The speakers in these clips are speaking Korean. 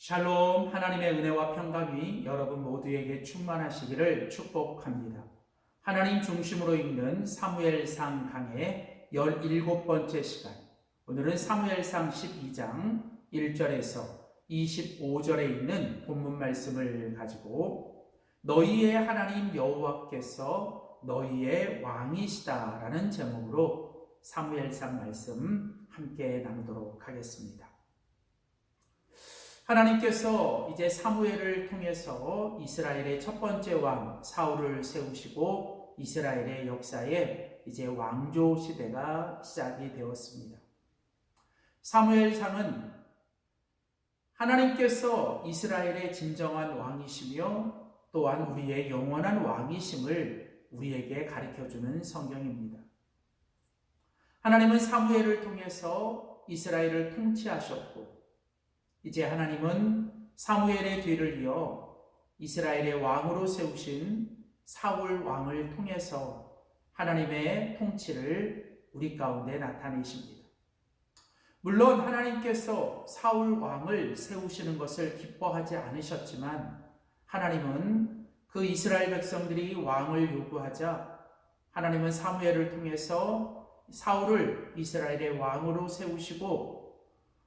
샬롬, 하나님의 은혜와 평강이 여러분 모두에게 충만하시기를 축복합니다. 하나님 중심으로 읽는 사무엘상 강의 17번째 시간. 오늘은 사무엘상 12장 1절에서 25절에 있는 본문 말씀을 가지고 너희의 하나님 여호와께서 너희의 왕이시다라는 제목으로 사무엘상 말씀 함께 나누도록 하겠습니다. 하나님께서 이제 사무엘을 통해서 이스라엘의 첫 번째 왕 사울을 세우시고 이스라엘의 역사에 이제 왕조 시대가 시작이 되었습니다. 사무엘상은 하나님께서 이스라엘의 진정한 왕이시며 또한 우리의 영원한 왕이심을 우리에게 가르쳐주는 성경입니다. 하나님은 사무엘을 통해서 이스라엘을 통치하셨고 이제 하나님은 사무엘의 뒤를 이어 이스라엘의 왕으로 세우신 사울 왕을 통해서 하나님의 통치를 우리 가운데 나타내십니다. 물론 하나님께서 사울 왕을 세우시는 것을 기뻐하지 않으셨지만 하나님은 그 이스라엘 백성들이 왕을 요구하자 하나님은 사무엘을 통해서 사울을 이스라엘의 왕으로 세우시고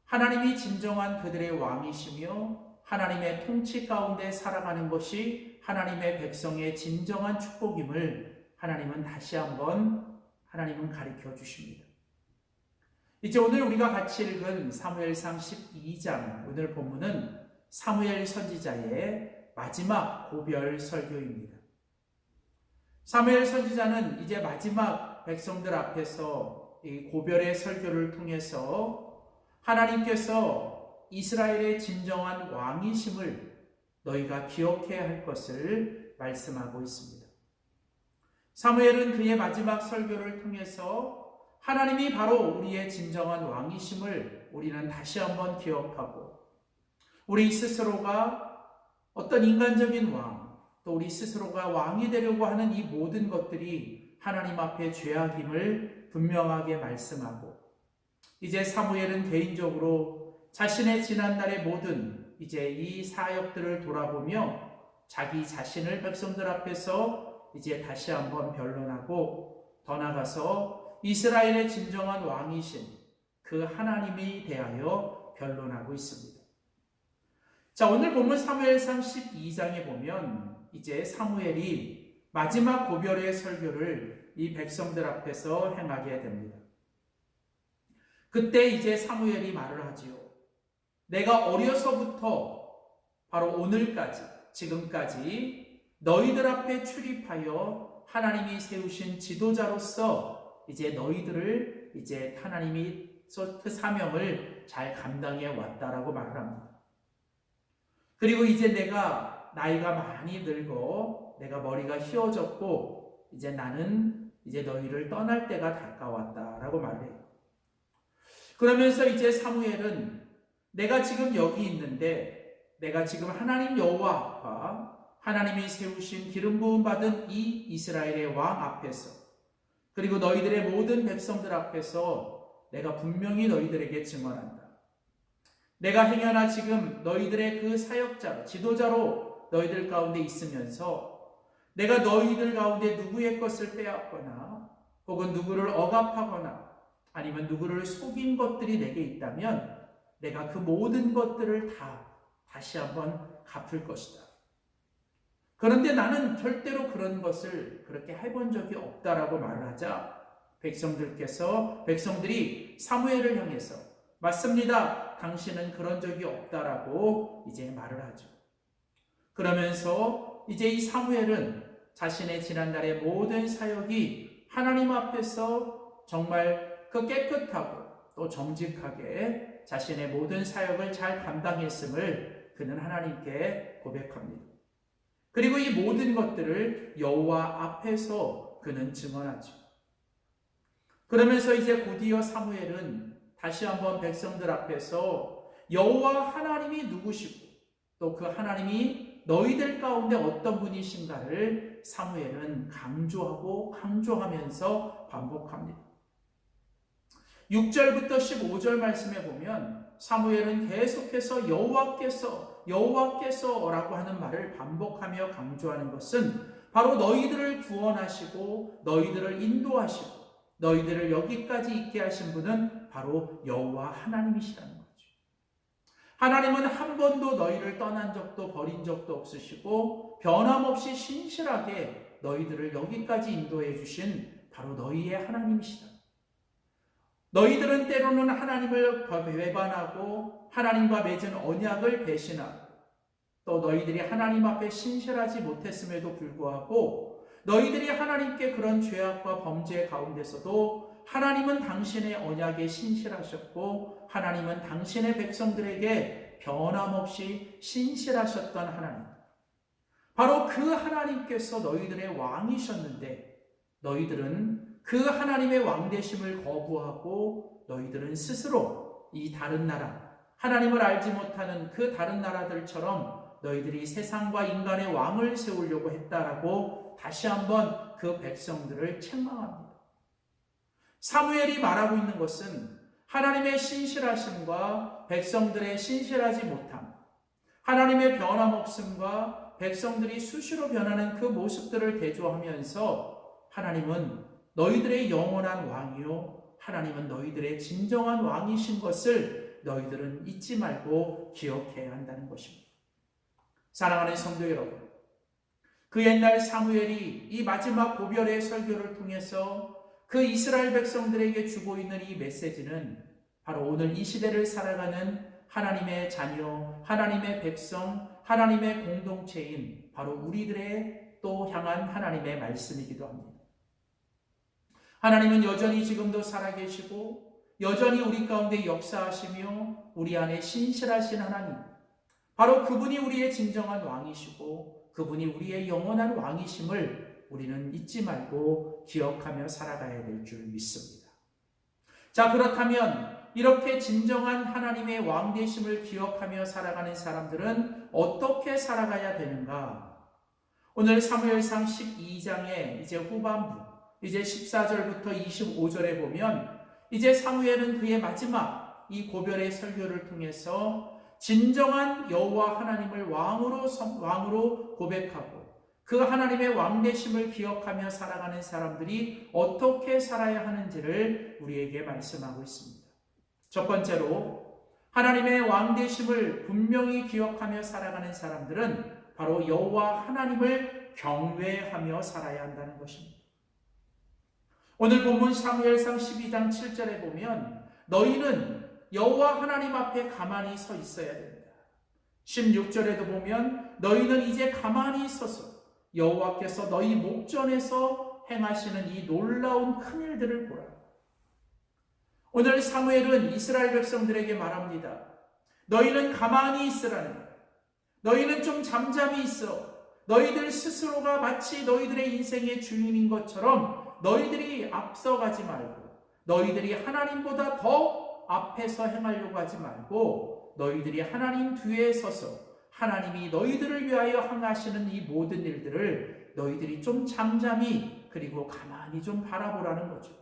하나님이 진정한 그들의 왕이시며 하나님의 통치 가운데 살아가는 것이 하나님의 백성의 진정한 축복임을 하나님은 다시 한번 가르쳐 주십니다. 이제 오늘 우리가 같이 읽은 사무엘상 12장 오늘 본문은 사무엘 선지자의 마지막 고별 설교입니다. 사무엘 선지자는 이제 마지막 백성들 앞에서 이 고별의 설교를 통해서 하나님께서 이스라엘의 진정한 왕이심을 너희가 기억해야 할 것을 말씀하고 있습니다. 사무엘은 그의 마지막 설교를 통해서 하나님이 바로 우리의 진정한 왕이심을 우리는 다시 한번 기억하고 우리 스스로가 어떤 인간적인 왕, 또 우리 스스로가 왕이 되려고 하는 이 모든 것들이 하나님 앞에 죄악임을 분명하게 말씀하고 이제 사무엘은 개인적으로 자신의 지난날의 모든 이제 이 사역들을 돌아보며 자기 자신을 백성들 앞에서 이제 다시 한번 변론하고 더 나아가서 이스라엘의 진정한 왕이신 그 하나님에 대하여 변론하고 있습니다. 자, 오늘 본문 사무엘상 12장에 보면 이제 사무엘이 마지막 고별의 설교를 이 백성들 앞에서 행하게 됩니다. 그때 이제 사무엘이 말을 하지요. 내가 어려서부터 바로 오늘까지 지금까지 너희들 앞에 출입하여 하나님이 세우신 지도자로서 이제 너희들을 이제 하나님이 그 사명을 잘 감당해 왔다라고 말을 합니다. 그리고 이제 내가 나이가 많이 늙어 내가 머리가 휘어졌고 이제 나는 이제 너희를 떠날 때가 가까웠다라고 말해요. 그러면서 이제 사무엘은 내가 지금 여기 있는데 내가 지금 하나님 여호와와 하나님이 세우신 기름 부음 받은 이 이스라엘의 왕 앞에서 그리고 너희들의 모든 백성들 앞에서 내가 분명히 너희들에게 증언한다. 내가 행여나 지금 너희들의 그 사역자로 지도자로 너희들 가운데 있으면서 내가 너희들 가운데 누구의 것을 빼앗거나 혹은 누구를 억압하거나 아니면 누구를 속인 것들이 내게 있다면 내가 그 모든 것들을 다시 한번 갚을 것이다. 그런데 나는 절대로 그런 것을 그렇게 해본 적이 없다라고 말을 하자 백성들이 사무엘을 향해서 맞습니다. 당신은 그런 적이 없다라고 이제 말을 하죠. 그러면서 이제 이 사무엘은 자신의 지난날의 모든 사역이 하나님 앞에서 정말 그 깨끗하고 또 정직하게 자신의 모든 사역을 잘 감당했음을 그는 하나님께 고백합니다. 그리고 이 모든 것들을 여호와 앞에서 그는 증언하죠. 그러면서 이제 곧이어 사무엘은 다시 한번 백성들 앞에서 여호와 하나님이 누구시고 또 그 하나님이 너희들 가운데 어떤 분이신가를 사무엘은 강조하면서 반복합니다. 6절부터 15절 말씀에 보면 사무엘은 계속해서 여호와께서라고 하는 말을 반복하며 강조하는 것은 바로 너희들을 구원하시고 너희들을 인도하시고 너희들을 여기까지 있게 하신 분은 바로 여호와 하나님이시라는 거죠. 하나님은 한 번도 너희를 떠난 적도 버린 적도 없으시고 변함없이 신실하게 너희들을 여기까지 인도해 주신 바로 너희의 하나님이시다. 너희들은 때로는 하나님을 배반하고 하나님과 맺은 언약을 배신하고 또 너희들이 하나님 앞에 신실하지 못했음에도 불구하고 너희들이 하나님께 그런 죄악과 범죄 가운데서도 하나님은 당신의 언약에 신실하셨고 하나님은 당신의 백성들에게 변함없이 신실하셨던 하나님. 바로 그 하나님께서 너희들의 왕이셨는데 너희들은 그 하나님의 왕되심을 거부하고 너희들은 스스로 이 다른 나라, 하나님을 알지 못하는 그 다른 나라들처럼 너희들이 세상과 인간의 왕을 세우려고 했다라고 다시 한번 그 백성들을 책망합니다. 사무엘이 말하고 있는 것은 하나님의 신실하심과 백성들의 신실하지 못함, 하나님의 변함없음과 백성들이 수시로 변하는 그 모습들을 대조하면서 하나님은 너희들의 영원한 왕이요 하나님은 너희들의 진정한 왕이신 것을 너희들은 잊지 말고 기억해야 한다는 것입니다. 사랑하는 성도 여러분, 그 옛날 사무엘이 이 마지막 고별의 설교를 통해서 그 이스라엘 백성들에게 주고 있는 이 메시지는 바로 오늘 이 시대를 살아가는 하나님의 자녀, 하나님의 백성, 하나님의 공동체인 바로 우리들의 또 향한 하나님의 말씀이기도 합니다. 하나님은 여전히 지금도 살아계시고 여전히 우리 가운데 역사하시며 우리 안에 신실하신 하나님, 바로 그분이 우리의 진정한 왕이시고 그분이 우리의 영원한 왕이심을 우리는 잊지 말고 기억하며 살아가야 될 줄 믿습니다. 자, 그렇다면 이렇게 진정한 하나님의 왕되심을 기억하며 살아가는 사람들은 어떻게 살아가야 되는가? 오늘 사무엘상 12장의 이제 후반부, 이제 14절부터 25절에 보면 이제 사무엘은 그의 마지막 이 고별의 설교를 통해서 진정한 여호와 하나님을 왕으로 고백하고 그 하나님의 왕되심을 기억하며 살아가는 사람들이 어떻게 살아야 하는지를 우리에게 말씀하고 있습니다. 첫 번째로 하나님의 왕되심을 분명히 기억하며 살아가는 사람들은 바로 여호와 하나님을 경외하며 살아야 한다는 것입니다. 오늘 본문 사무엘상 12장 7절에 보면 너희는 여호와 하나님 앞에 가만히 서 있어야 된다. 16절에도 보면 너희는 이제 가만히 서서 여호와께서 너희 목전에서 행하시는 이 놀라운 큰 일들을 보라. 오늘 사무엘은 이스라엘 백성들에게 말합니다. 너희는 가만히 있으라는 거야. 너희는 좀 잠잠히 있어. 너희들 스스로가 마치 너희들의 인생의 주인인 것처럼 너희들이 앞서가지 말고 너희들이 하나님보다 더 앞에서 행하려고 하지 말고 너희들이 하나님 뒤에 서서 하나님이 너희들을 위하여 행하시는 이 모든 일들을 너희들이 좀 잠잠히 그리고 가만히 좀 바라보라는 거죠.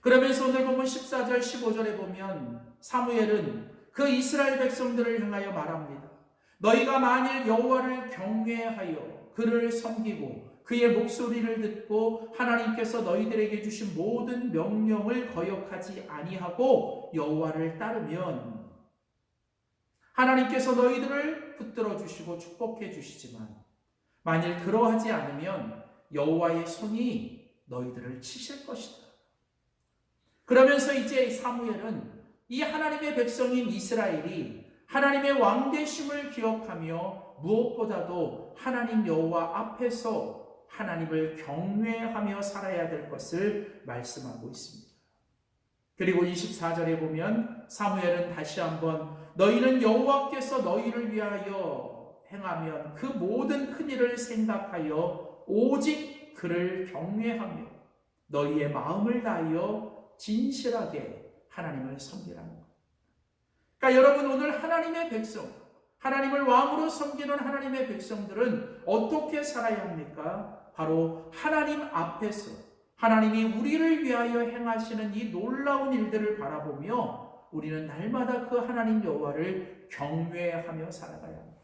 그러면서 오늘 보면 14절 15절에 보면 사무엘은 그 이스라엘 백성들을 향하여 말합니다. 너희가 만일 여호와를 경외하여 그를 섬기고 그의 목소리를 듣고 하나님께서 너희들에게 주신 모든 명령을 거역하지 아니하고 여호와를 따르면 하나님께서 너희들을 붙들어 주시고 축복해 주시지만 만일 그러하지 않으면 여호와의 손이 너희들을 치실 것이다. 그러면서 이제 사무엘은 이 하나님의 백성인 이스라엘이 하나님의 왕되심을 기억하며 무엇보다도 하나님 여호와 앞에서 하나님을 경외하며 살아야 될 것을 말씀하고 있습니다. 그리고 24절에 보면 사무엘은 다시 한번 너희는 여호와께서 너희를 위하여 행하면 그 모든 큰 일을 생각하여 오직 그를 경외하며 너희의 마음을 다하여 진실하게 하나님을 섬기라는 것. 그러니까 여러분 오늘 하나님의 백성, 하나님을 왕으로 섬기는 하나님의 백성들은 어떻게 살아야 합니까? 바로 하나님 앞에서 하나님이 우리를 위하여 행하시는 이 놀라운 일들을 바라보며 우리는 날마다 그 하나님 여호와를 경외하며 살아가야 합니다.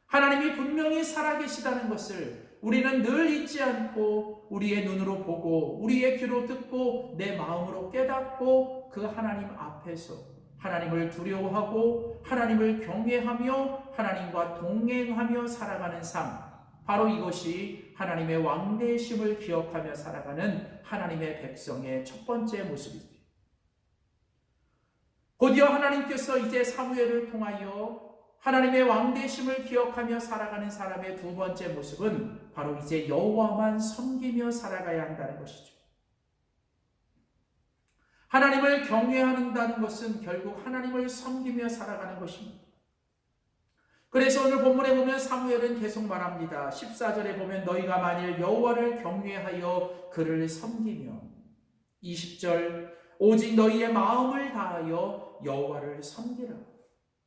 하나님이 분명히 살아계시다는 것을 우리는 늘 잊지 않고 우리의 눈으로 보고 우리의 귀로 듣고 내 마음으로 깨닫고 그 하나님 앞에서 하나님을 두려워하고 하나님을 경외하며 하나님과 동행하며 살아가는 삶, 바로 이것이 하나님의 왕대심을 기억하며 살아가는 하나님의 백성의 첫 번째 모습이죠. 곧이어 하나님께서 이제 사무엘을 통하여 하나님의 왕대심을 기억하며 살아가는 사람의 두 번째 모습은 바로 이제 여호와만 섬기며 살아가야 한다는 것이죠. 하나님을 경외한다는 것은 결국 하나님을 섬기며 살아가는 것입니다. 그래서 오늘 본문에 보면 사무엘은 계속 말합니다. 14절에 보면 너희가 만일 여호와를 경외하여 그를 섬기며, 20절 오직 너희의 마음을 다하여 여호와를 섬기라.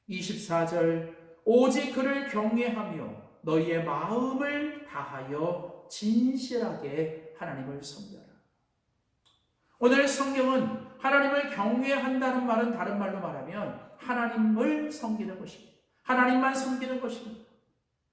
24절 오직 그를 경외하며 너희의 마음을 다하여 진실하게 하나님을 섬겨라. 오늘 성경은 하나님을 경외한다는 말은 다른 말로 말하면 하나님을 섬기는 것입니다. 하나님만 섬기는 것입니다.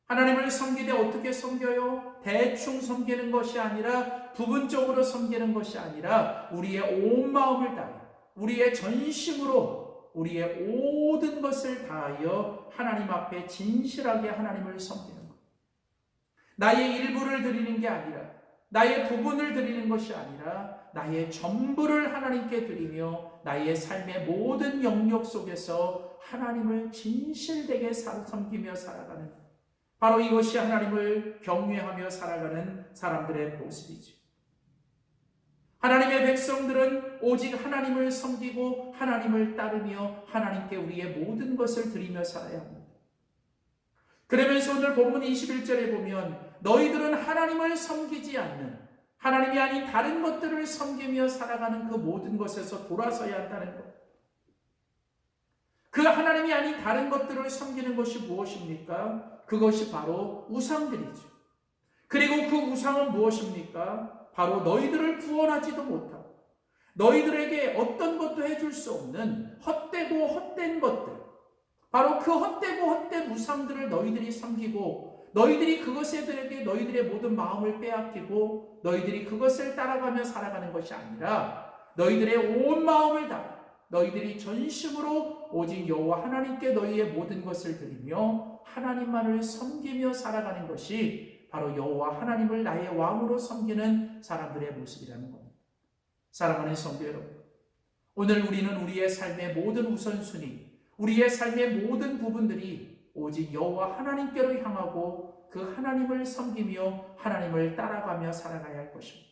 하나님을 섬기되 어떻게 섬겨요? 대충 섬기는 것이 아니라 부분적으로 섬기는 것이 아니라 우리의 온 마음을 다하여 우리의 전심으로 우리의 모든 것을 다하여 하나님 앞에 진실하게 하나님을 섬기는 것. 나의 일부를 드리는 게 아니라 나의 부분을 드리는 것이 아니라 나의 전부를 하나님께 드리며 나의 삶의 모든 영역 속에서 하나님을 진실되게 섬기며 살아가는, 바로 이것이 하나님을 경외하며 살아가는 사람들의 모습이죠. 하나님의 백성들은 오직 하나님을 섬기고 하나님을 따르며 하나님께 우리의 모든 것을 드리며 살아야 합니다. 그러면서 오늘 본문 21절에 보면 너희들은 하나님을 섬기지 않는, 하나님이 아닌 다른 것들을 섬기며 살아가는 그 모든 것에서 돌아서야 한다는 것. 그 하나님이 아닌 다른 것들을 섬기는 것이 무엇입니까? 그것이 바로 우상들이죠. 그리고 그 우상은 무엇입니까? 바로 너희들을 구원하지도 못하고 너희들에게 어떤 것도 해줄 수 없는 헛되고 헛된 것들, 바로 그 헛되고 헛된 우상들을 너희들이 섬기고 너희들이 그것에들에게 너희들의 모든 마음을 빼앗기고 너희들이 그것을 따라가며 살아가는 것이 아니라 너희들의 온 마음을 다해 너희들이 전심으로 오직 여호와 하나님께 너희의 모든 것을 드리며 하나님만을 섬기며 살아가는 것이 바로 여호와 하나님을 나의 왕으로 섬기는 사람들의 모습이라는 겁니다. 사랑하는 성도 여러분, 오늘 우리는 우리의 삶의 모든 우선순위, 우리의 삶의 모든 부분들이 오직 여호와 하나님께로 향하고 그 하나님을 섬기며 하나님을 따라가며 살아가야 할 것입니다.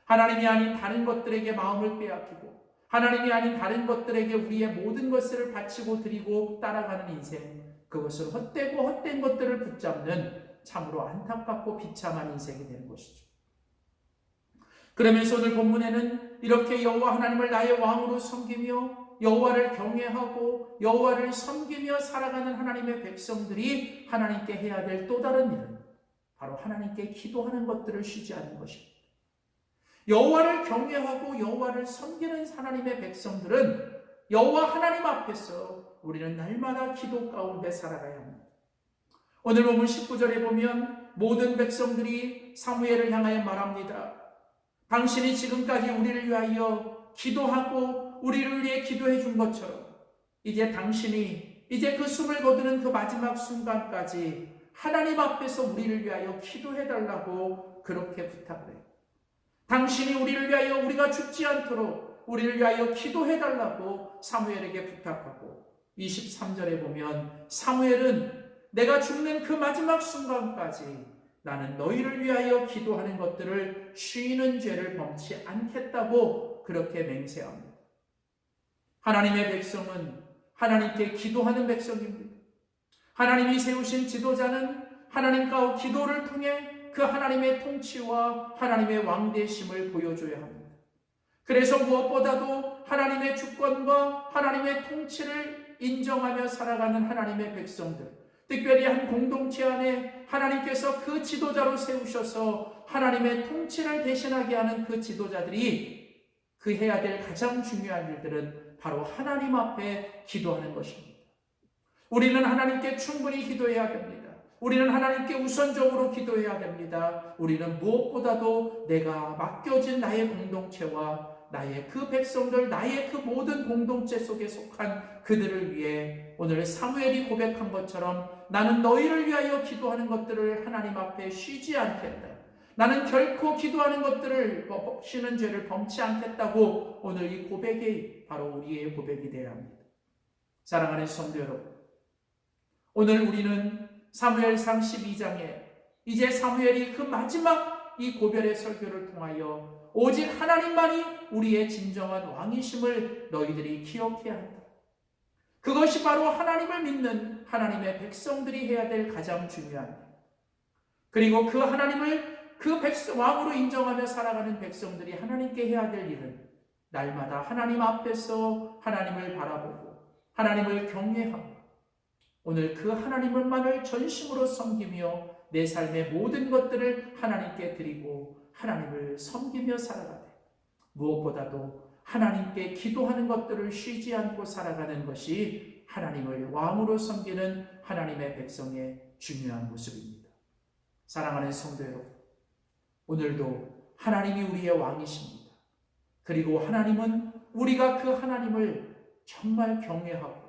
하나님이 아닌 다른 것들에게 마음을 빼앗기고 하나님이 아닌 다른 것들에게 우리의 모든 것을 바치고 드리고 따라가는 인생, 그것은 헛되고 헛된 것들을 붙잡는 참으로 안타깝고 비참한 인생이 되는 것이죠. 그러면서 오늘 본문에는 이렇게 여호와 하나님을 나의 왕으로 섬기며 여호와를 경외하고 여호와를 섬기며 살아가는 하나님의 백성들이 하나님께 해야 될 또 다른 일은 바로 하나님께 기도하는 것들을 쉬지 않는 것입니다. 여호와를 경외하고 여호와를 섬기는 하나님의 백성들은 여호와 하나님 앞에서 우리는 날마다 기도 가운데 살아가야 합니다. 오늘 본문 19절에 보면 모든 백성들이 사무엘을 향하여 말합니다. 당신이 지금까지 우리를 위하여 기도하고 우리를 위해 기도해 준 것처럼 이제 당신이 이제 그 숨을 거두는 그 마지막 순간까지 하나님 앞에서 우리를 위하여 기도해 달라고 그렇게 부탁을 해요. 당신이 우리를 위하여 우리가 죽지 않도록 우리를 위하여 기도해 달라고 사무엘에게 부탁하고 23절에 보면 사무엘은 내가 죽는 그 마지막 순간까지 나는 너희를 위하여 기도하는 것들을 쉬는 죄를 범치 않겠다고 그렇게 맹세합니다. 하나님의 백성은 하나님께 기도하는 백성입니다. 하나님이 세우신 지도자는 하나님과 기도를 통해 그 하나님의 통치와 하나님의 왕대심을 보여줘야 합니다. 그래서 무엇보다도 하나님의 주권과 하나님의 통치를 인정하며 살아가는 하나님의 백성들, 특별히 한 공동체 안에 하나님께서 그 지도자로 세우셔서 하나님의 통치를 대신하게 하는 그 지도자들이 그 해야 될 가장 중요한 일들은 바로 하나님 앞에 기도하는 것입니다. 우리는 하나님께 충분히 기도해야 됩니다. 우리는 하나님께 우선적으로 기도해야 됩니다. 우리는 무엇보다도 내가 맡겨진 나의 공동체와 나의 그 백성들, 나의 그 모든 공동체 속에 속한 그들을 위해 오늘 사무엘이 고백한 것처럼 나는 너희를 위하여 기도하는 것들을 하나님 앞에 쉬지 않겠다. 나는 결코 기도하는 것들을 쉬는 죄를 범치 않겠다고 오늘 이 고백이 바로 우리의 고백이 되어야 합니다. 사랑하는 성도 여러분, 오늘 우리는 사무엘상 12장에 이제 사무엘이 그 마지막 이 고별의 설교를 통하여 오직 하나님만이 우리의 진정한 왕이심을 너희들이 기억해야 한다. 그것이 바로 하나님을 믿는 하나님의 백성들이 해야 될 가장 중요한 일. 그리고 그 하나님을 그 왕으로 인정하며 살아가는 백성들이 하나님께 해야 될 일은 날마다 하나님 앞에서 하나님을 바라보고 하나님을 경외하고 오늘 그 하나님만을 전심으로 섬기며 내 삶의 모든 것들을 하나님께 드리고 하나님을 섬기며 살아가되 무엇보다도 하나님께 기도하는 것들을 쉬지 않고 살아가는 것이 하나님을 왕으로 섬기는 하나님의 백성의 중요한 모습입니다. 사랑하는 성도 여러분, 오늘도 하나님이 우리의 왕이십니다. 그리고 하나님은 우리가 그 하나님을 정말 경외하고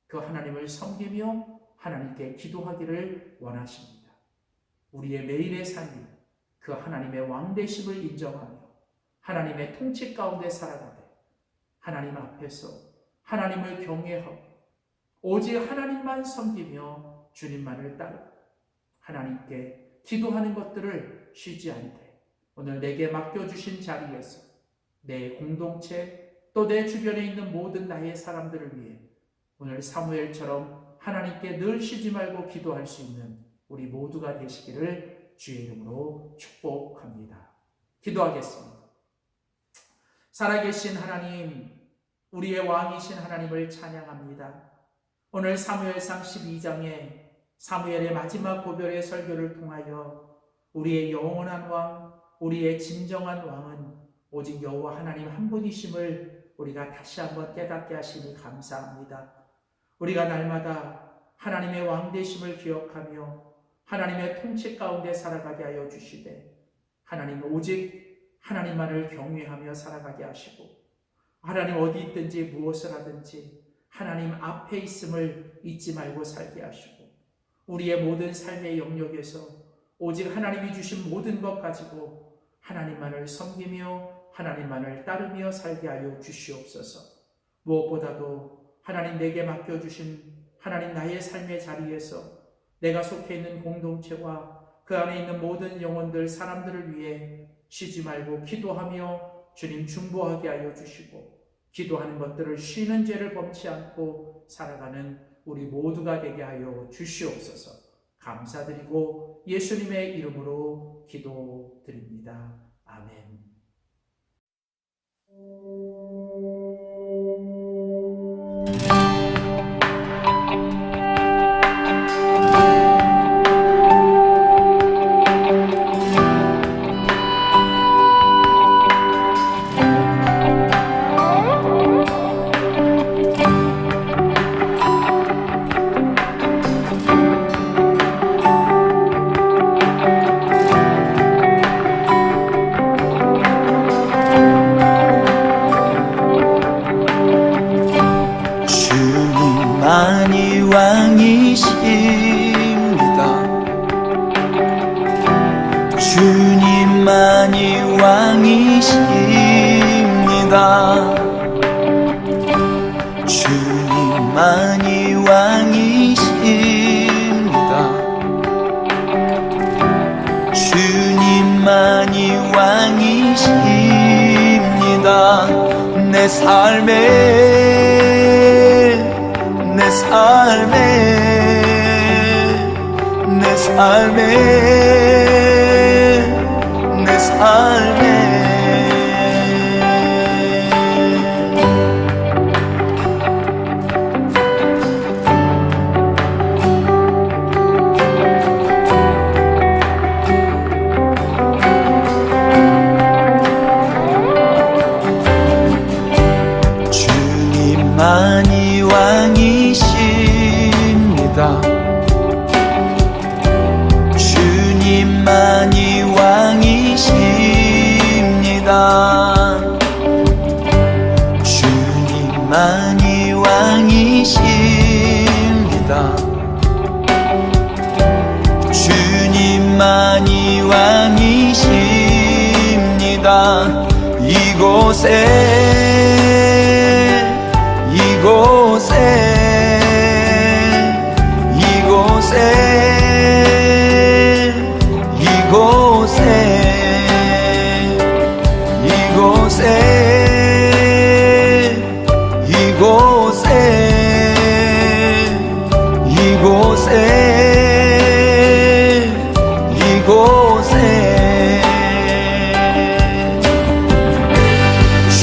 그 하나님을 섬기며 하나님께 기도하기를 원하십니다. 우리의 매일의 삶이 그 하나님의 왕되심을 인정하며 하나님의 통치 가운데 살아가되 하나님 앞에서 하나님을 경외하고 오직 하나님만 섬기며 주님만을 따르고 하나님께 기도하는 것들을 쉬지 않되 오늘 내게 맡겨주신 자리에서 내 공동체 또 내 주변에 있는 모든 나의 사람들을 위해 오늘 사무엘처럼 하나님께 늘 쉬지 말고 기도할 수 있는 우리 모두가 되시기를 주의 이름으로 축복합니다. 기도하겠습니다. 살아계신 하나님, 우리의 왕이신 하나님을 찬양합니다. 오늘 사무엘상 12장에 사무엘의 마지막 고별의 설교를 통하여 우리의 영원한 왕, 우리의 진정한 왕은 오직 여호와 하나님 한 분이심을 우리가 다시 한번 깨닫게 하시니 감사합니다. 우리가 날마다 하나님의 왕되심을 기억하며 하나님의 통치 가운데 살아가게 하여 주시되 하나님 오직 하나님만을 경외하며 살아가게 하시고 하나님 어디 있든지 무엇을 하든지 하나님 앞에 있음을 잊지 말고 살게 하시고 우리의 모든 삶의 영역에서 오직 하나님이 주신 모든 것 가지고 하나님만을 섬기며 하나님만을 따르며 살게 하여 주시옵소서. 무엇보다도 하나님 내게 맡겨주신 하나님 나의 삶의 자리에서 내가 속해 있는 공동체와 그 안에 있는 모든 영혼들 사람들을 위해 쉬지 말고 기도하며 주님 중보하게 하여 주시고 기도하는 것들을 쉬는 죄를 범치 않고 살아가는 우리 모두가 되게 하여 주시옵소서. 감사드리고 예수님의 이름으로 기도드립니다. 아멘. 주님만이 왕이십니다. 주님만이 왕이십니다. 주님만이 왕이십니다. 주님만이 왕이십니다. 내 삶에 내 삶에 주님만이 왕이십니다. 주님만이 왕이십니다. 주님만이 왕이십니다. 주님만이 왕이십니다.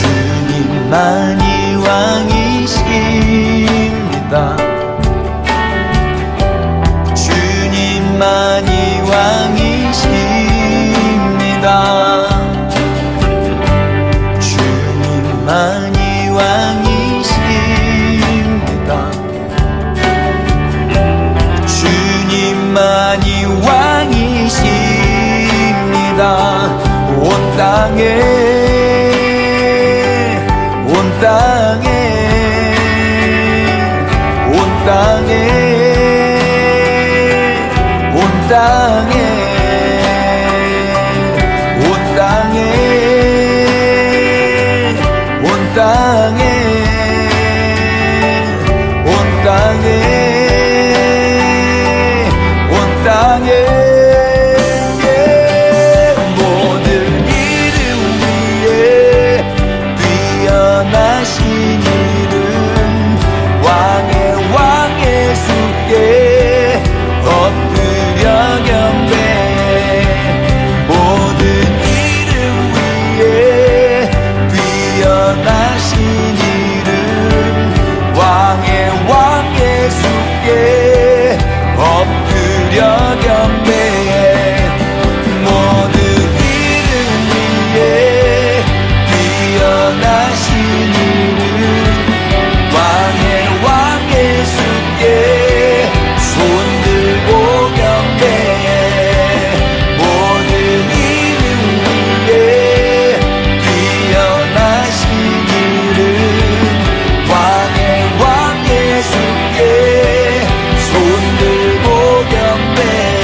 주님만이 왕이십니다. 주님만이 왕이십니다. 주님만이 왕이십니다. 주님만이 왕이십니다. 온 땅에 모든 이름 위에 뛰어나신 이름 왕의 수께 엎드려 경배해. 모든 이름 위에 뛰어나신 이름 왕의 수께 엎드려 경배해. 모든 이름 위에 뛰어나신 이름 왕의 수께 손들고 경배해. 모든 이름 위에 뛰어나신 이름 왕의 수께 손들고 경배해.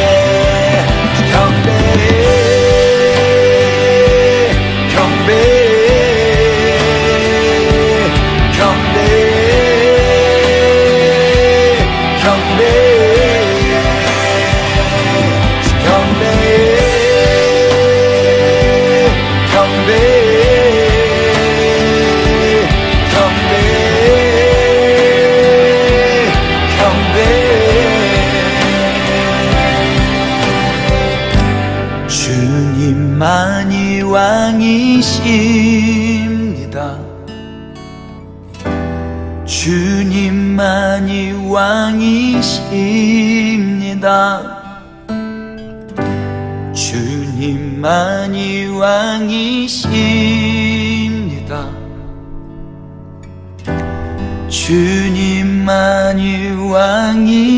주님만이 왕이십니다. 주님만이 왕이십니다. 주님만이 왕이십니다. 주님만이 왕이십니다.